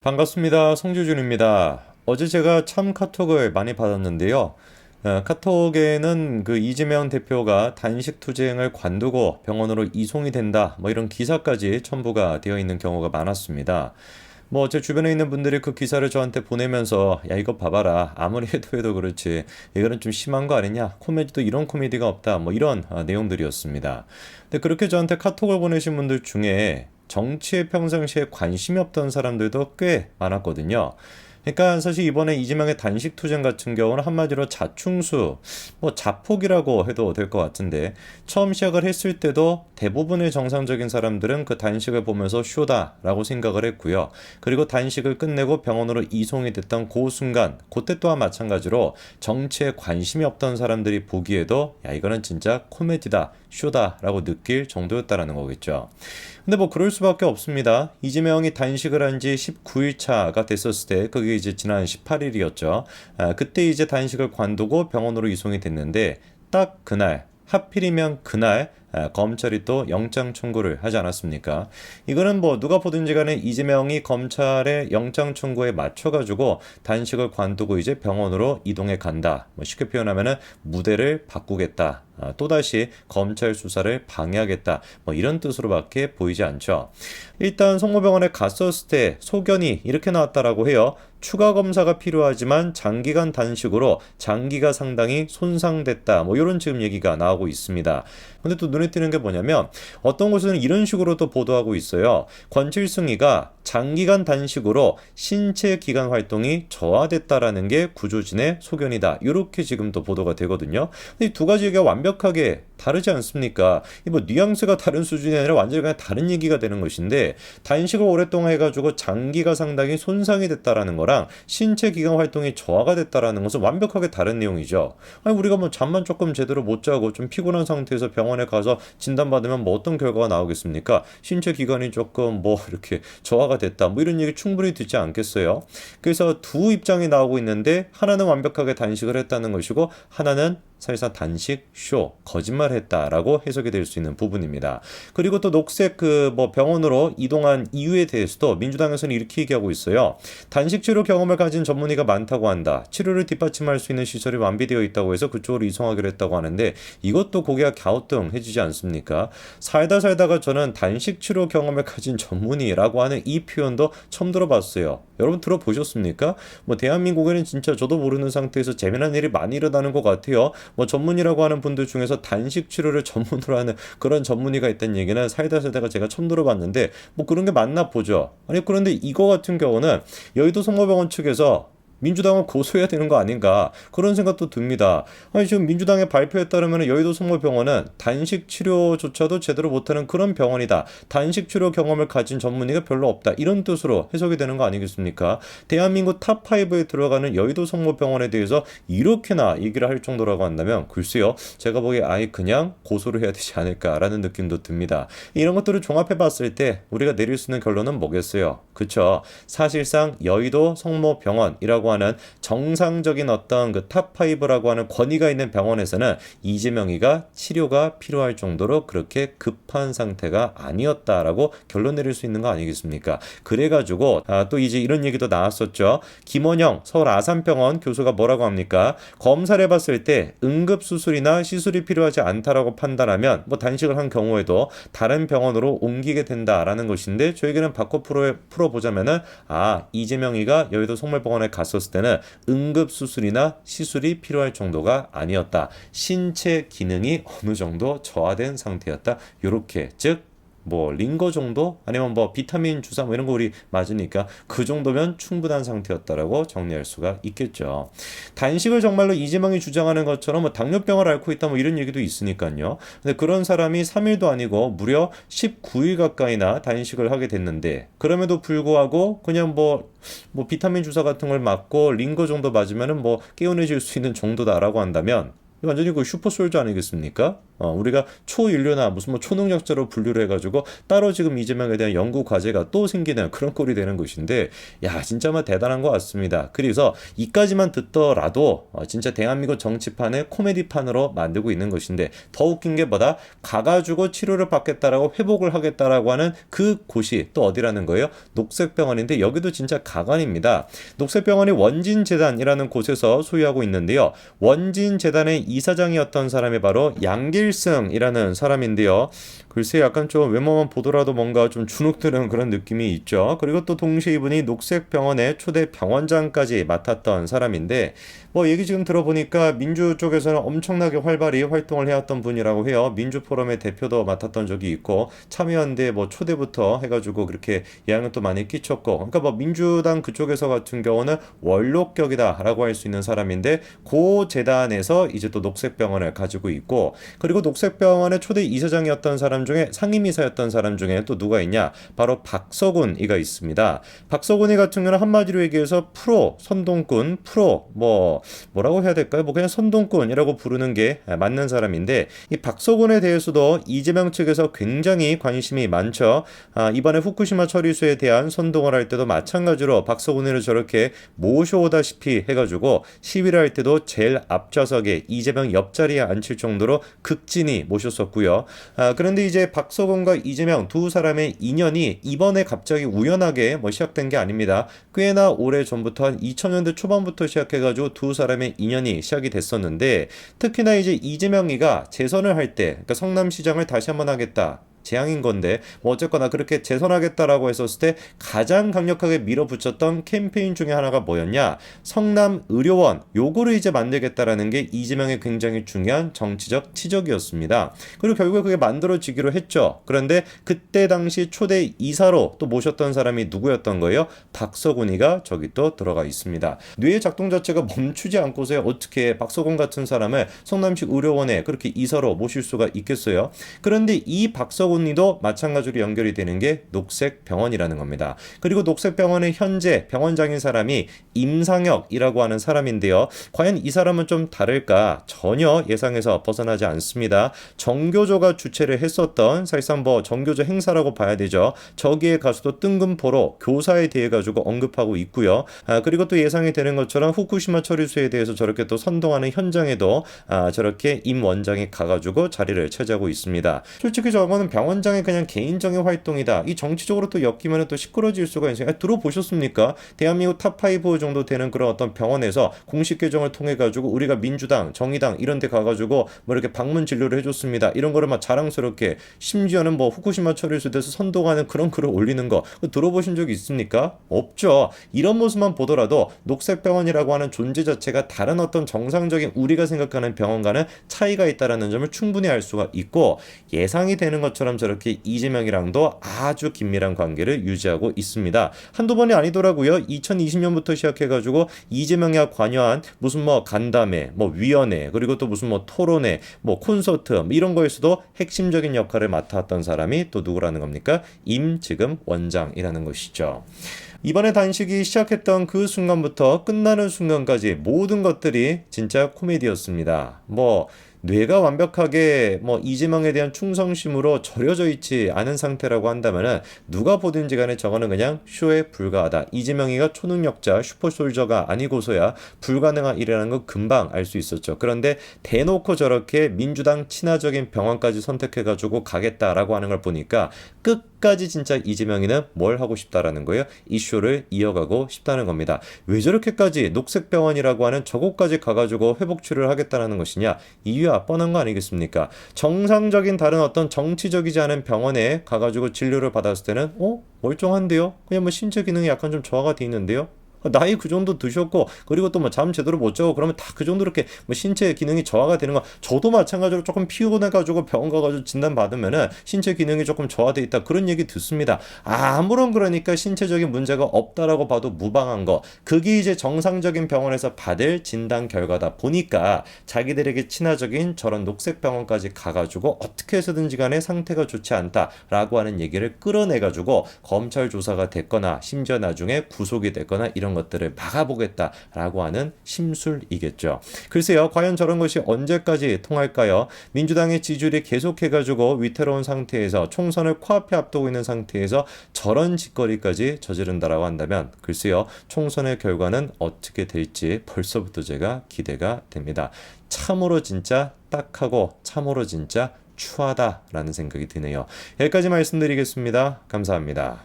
반갑습니다. 송주준입니다. 어제 제가 참 카톡을 많이 받았는데요. 카톡에는 그 이재명 대표가 단식 투쟁을 관두고 병원으로 이송이 된다, 뭐 이런 기사까지 첨부가 되어 있는 경우가 많았습니다. 뭐 제 주변에 있는 분들이 그 기사를 저한테 보내면서 야 이거 봐봐라 아무리 해도 그렇지 이거는 좀 심한 거 아니냐, 코미디도 이런 코미디가 없다, 뭐 이런 내용들이었습니다. 근데 그렇게 저한테 카톡을 보내신 분들 중에 정치에 평상시에 관심이 없던 사람들도 꽤 많았거든요. 그러니까 사실 이번에 이재명의 단식 투쟁 같은 경우는 한마디로 자충수, 뭐 자폭이라고 해도 될 것 같은데, 처음 시작을 했을 때도 대부분의 정상적인 사람들은 그 단식을 보면서 쇼다라고 생각을 했고요. 그리고 단식을 끝내고 병원으로 이송이 됐던 그 순간, 그때 또한 마찬가지로 정치에 관심이 없던 사람들이 보기에도 야 이거는 진짜 코미디다, 쇼다라고 느낄 정도였다라는 거겠죠. 근데 뭐 그럴 수밖에 없습니다. 이재명이 단식을 한 지 19일 차가 됐었을 때, 그게 이제 지난 18일이었죠. 그때 이제 단식을 관두고 병원으로 이송이 됐는데, 딱 그날, 하필이면 그날 검찰이 또 영장 청구를 하지 않았습니까? 이거는 뭐 누가 보든지 간에 이재명이 검찰의 영장 청구에 맞춰가지고 단식을 관두고 이제 병원으로 이동해 간다. 뭐 쉽게 표현하면은 무대를 바꾸겠다. 또다시 검찰 수사를 방해하겠다. 뭐 이런 뜻으로밖에 보이지 않죠. 일단 송모병원에 갔었을 때 소견이 이렇게 나왔다라고 해요. 추가 검사가 필요하지만 장기간 단식으로 장기가 상당히 손상됐다. 뭐 이런 지금 얘기가 나오고 있습니다. 근데 또 눈에 띄는 게 뭐냐면 어떤 곳에는 이런 식으로도 보도하고 있어요. 권칠승이가 장기간 단식으로 신체 기관 활동이 저하됐다라는 게 구조진의 소견이다. 이렇게 지금 또 보도가 되거든요. 근데 이 두 가지 얘기가 완벽하게 다르지 않습니까? 이 뭐 뉘앙스가 다른 수준이 아니라 완전히 그냥 다른 얘기가 되는 것인데, 단식을 오랫동안 해가지고 장기가 상당히 손상이 됐다라는 거랑 신체 기관 활동이 저하가 됐다라는 것은 완벽하게 다른 내용이죠. 아니 우리가 뭐 잠만 조금 제대로 못 자고 좀 피곤한 상태에서 병원에 가서 진단받으면 뭐 어떤 결과가 나오겠습니까? 신체 기관이 조금 뭐 이렇게 저하가 됐다, 뭐 이런 얘기 충분히 듣지 않겠어요? 그래서 두 입장이 나오고 있는데, 하나는 완벽하게 단식을 했다는 것이고 하나는 사실상 단식 쇼 거짓말했다라고 해석이 될 수 있는 부분입니다. 그리고 또 녹색 그 뭐 병원으로 이동한 이유에 대해서도 민주당에서는 이렇게 얘기하고 있어요. 단식 치료 경험을 가진 전문의가 많다고 한다. 치료를 뒷받침할 수 있는 시설이 완비되어 있다고 해서 그쪽으로 이송하기로 했다고 하는데, 이것도 고개가 갸우뚱해지지 않습니까? 살다가 저는 단식 치료 경험을 가진 전문의라고 하는 이 표현도 처음 들어봤어요. 여러분 들어보셨습니까? 뭐 대한민국에는 진짜 저도 모르는 상태에서 재미난 일이 많이 일어나는 것 같아요. 뭐 전문의라고 하는 분들 중에서 단식 치료를 전문으로 하는 그런 전문의가 있다는 얘기는 살다가 제가 처음 들어봤는데, 뭐 그런 게 맞나 보죠. 아니 그런데 이거 같은 경우는 여의도 성모병원 측에서 민주당은 고소해야 되는 거 아닌가, 그런 생각도 듭니다. 아니 지금 민주당의 발표에 따르면 여의도 성모병원은 단식 치료조차도 제대로 못하는 그런 병원이다. 단식 치료 경험을 가진 전문의가 별로 없다. 이런 뜻으로 해석이 되는 거 아니겠습니까? 대한민국 탑5에 들어가는 여의도 성모병원에 대해서 이렇게나 얘기를 할 정도라고 한다면 글쎄요. 제가 보기에 아예 그냥 고소를 해야 되지 않을까라는 느낌도 듭니다. 이런 것들을 종합해 봤을 때 우리가 내릴 수 있는 결론은 뭐겠어요? 그쵸? 사실상 여의도 성모병원이라고 하는 정상적인 어떤 그 탑5라고 하는 권위가 있는 병원에서는 이재명이가 치료가 필요할 정도로 그렇게 급한 상태가 아니었다라고 결론 내릴 수 있는 거 아니겠습니까? 그래가지고 또 이제 이런 얘기도 나왔었죠. 김원영 서울 아산병원 교수가 뭐라고 합니까? 검사를 해봤을 때 응급수술이나 시술이 필요하지 않다라고 판단하면 뭐 단식을 한 경우에도 다른 병원으로 옮기게 된다라는 것인데, 저에게는 바꿔 풀어보자면은 이재명이가 여의도 성모병원에 갔었을 때는 응급수술이나 시술이 필요할 정도가 아니었다. 신체 기능이 어느 정도 저하된 상태였다. 요렇게 즉 뭐 링거 정도 아니면 뭐 비타민 주사 뭐 이런 거 우리 맞으니까 그 정도면 충분한 상태였다라고 정리할 수가 있겠죠. 단식을 정말로 이재명이 주장하는 것처럼 뭐 당뇨병을 앓고 있다 뭐 이런 얘기도 있으니까요. 근데 그런 사람이 3일도 아니고 무려 19일 가까이나 단식을 하게 됐는데, 그럼에도 불구하고 그냥 뭐 비타민 주사 같은 걸 맞고 링거 정도 맞으면은 뭐 깨어내질 수 있는 정도다라고 한다면, 완전히 그 슈퍼솔저 아니겠습니까? 우리가 초인류나 무슨 뭐 초능력자로 분류를 해가지고 따로 지금 이재명에 대한 연구 과제가 또 생기는 그런 꼴이 되는 것인데, 야, 진짜 막 대단한 것 같습니다. 그래서 이까지만 듣더라도 진짜 대한민국 정치판을 코미디판으로 만들고 있는 것인데, 더 웃긴 게 뭐다? 가가지고 치료를 받겠다라고 회복을 하겠다라고 하는 그 곳이 또 어디라는 거예요? 녹색병원인데, 여기도 진짜 가관입니다. 녹색병원이 원진재단이라는 곳에서 소유하고 있는데요. 원진재단의 이사장이었던 사람이 바로 양길승이라는 사람인데요. 글쎄 약간 좀 외모만 보더라도 뭔가 좀 주눅드는 그런 느낌이 있죠. 그리고 또 동시에 이분이 녹색병원의 초대 병원장까지 맡았던 사람인데, 뭐 얘기 지금 들어보니까 민주 쪽에서는 엄청나게 활발히 활동을 해왔던 분이라고 해요. 민주포럼의 대표도 맡았던 적이 있고, 참여연대 뭐 초대부터 해가지고 그렇게 영향을 또 많이 끼쳤고, 그러니까 뭐 민주당 그쪽에서 같은 경우는 원록격이다라고 할 수 있는 사람인데, 고 재단에서 이제 또 녹색병원을 가지고 있고, 그리고 녹색병원의 초대 이사장이었던 사람 중에 상임이사였던 사람 중에 또 누가 있냐? 바로 박서군이가 있습니다. 박서군이 같은 경우는 한마디로 얘기해서 프로 선동꾼, 프로 뭐라고 해야 될까요? 뭐 그냥 선동꾼이라고 부르는 게 맞는 사람인데, 이 박서군에 대해서도 이재명 측에서 굉장히 관심이 많죠. 이번에 후쿠시마 처리수에 대한 선동을 할 때도 마찬가지로 박서군을 저렇게 모셔오다시피 해가지고 시위를 할 때도 제일 앞좌석에 이재명 옆자리에 앉힐 정도로 극진히 모셨었고요. 그런데 이제 박서군과 이재명 두 사람의 인연이 이번에 갑자기 우연하게 뭐 시작된 게 아닙니다. 꽤나 오래 전부터 한 2000년대 초반부터 시작해가지고 두 사람의 인연이 시작이 됐었는데, 특히나 이제 이재명이가 재선을 할 때, 그러니까 성남시장을 다시 한번 하겠다, 재앙인 건데 뭐 어쨌거나 그렇게 재선하겠다라고 했었을 때 가장 강력하게 밀어붙였던 캠페인 중에 하나가 뭐였냐? 성남 의료원, 요거를 이제 만들겠다라는 게 이재명의 굉장히 중요한 정치적 치적이었습니다. 그리고 결국에 그게 만들어지기로 했죠. 그런데 그때 당시 초대 이사로 또 모셨던 사람이 누구였던 거예요? 박서군이가 저기 또 들어가 있습니다. 뇌의 작동 자체가 멈추지 않고서야 어떻게 박서군 같은 사람을 성남시 의료원에 그렇게 이사로 모실 수가 있겠어요? 그런데 이 박서군 이도 마찬가지로 연결이 되는 게 녹색병원이라는 겁니다. 그리고 녹색병원의 현재 병원장인 사람이 임상혁이라고 하는 사람인데요. 과연 이 사람은 좀 다를까? 전혀 예상에서 벗어나지 않습니다. 정교조가 주최를 했었던, 사실상 뭐 정교조 행사라고 봐야 되죠. 저기에 가서도 뜬금포로 교사에 대해 가지고 언급하고 있고요. 그리고 또 예상이 되는 것처럼 후쿠시마 처리수에 대해서 저렇게 또 선동하는 현장에도 저렇게 임 원장이 가가지고 자리를 차지하고 있습니다. 솔직히 저거는 병원장의 그냥 개인적인 활동이다, 이 정치적으로 또 엮이면 또 시끄러질 수가 있어요. 들어보셨습니까? 대한민국 탑5 정도 되는 그런 어떤 병원에서 공식 계정을 통해 가지고 우리가 민주당, 정의당 이런 데 가가지고 뭐 이렇게 방문 진료를 해줬습니다, 이런 거를 막 자랑스럽게, 심지어는 뭐 후쿠시마 처리수에 대해서 선동하는 그런 글을 올리는 거 들어보신 적이 있습니까? 없죠. 이런 모습만 보더라도 녹색병원이라고 하는 존재 자체가 다른 어떤 정상적인 우리가 생각하는 병원과는 차이가 있다는 점을 충분히 알 수가 있고, 예상이 되는 것처럼 저렇게 이재명이랑도 아주 긴밀한 관계를 유지하고 있습니다. 한두 번이 아니더라고요. 2020년부터 시작해가지고 이재명이 관여한 무슨 뭐 간담회, 뭐 위원회, 그리고 또 무슨 뭐 토론회, 뭐 콘서트, 뭐 이런 거에서도 핵심적인 역할을 맡았던 사람이 또 누구라는 겁니까? 지금 원장이라는 것이죠. 이번에 단식이 시작했던 그 순간부터 끝나는 순간까지 모든 것들이 진짜 코미디였습니다. 뭐 뇌가 완벽하게 뭐 이재명에 대한 충성심으로 절여져 있지 않은 상태라고 한다면은 누가 보든지 간에 저거는 그냥 쇼에 불과하다, 이재명이가 초능력자 슈퍼솔저가 아니고서야 불가능한 일이라는 거 금방 알 수 있었죠. 그런데 대놓고 저렇게 민주당 친화적인 병원까지 선택해가지고 가겠다라고 하는 걸 보니까 끝까지 진짜 이재명이는 뭘 하고 싶다라는 거예요. 이슈를 이어가고 싶다는 겁니다. 왜 저렇게까지 녹색병원이라고 하는 저곳까지 가가지고 회복 치료를 하겠다는 것이냐? 이유야 뻔한 거 아니겠습니까? 정상적인 다른 어떤 정치적이지 않은 병원에 가가지고 진료를 받았을 때는 멀쩡한데요? 그냥 뭐 신체 기능이 약간 좀 저하가 돼 있는데요? 나이 그 정도 드셨고, 그리고 또 뭐 잠 제대로 못 자고 그러면 다 그 정도 이렇게 뭐 신체 기능이 저하가 되는 거, 저도 마찬가지로 조금 피곤해가지고 병원 가가지고 진단 받으면은 신체 기능이 조금 저하돼 있다, 그런 얘기 듣습니다. 아무런 그러니까 신체적인 문제가 없다라고 봐도 무방한 거, 그게 이제 정상적인 병원에서 받을 진단 결과다 보니까 자기들에게 친화적인 저런 녹색 병원까지 가가지고 어떻게 해서든지 간에 상태가 좋지 않다라고 하는 얘기를 끌어내가지고 검찰 조사가 됐거나 심지어 나중에 구속이 됐거나 이런 이런 것들을 막아보겠다라고 하는 심술이겠죠. 글쎄요, 과연 저런 것이 언제까지 통할까요? 민주당의 지지율이 계속해가지고 위태로운 상태에서 총선을 코앞에 앞두고 있는 상태에서 저런 짓거리까지 저지른다라고 한다면 글쎄요, 총선의 결과는 어떻게 될지 벌써부터 제가 기대가 됩니다. 참으로 진짜 딱하고 참으로 진짜 추하다라는 생각이 드네요. 여기까지 말씀드리겠습니다. 감사합니다.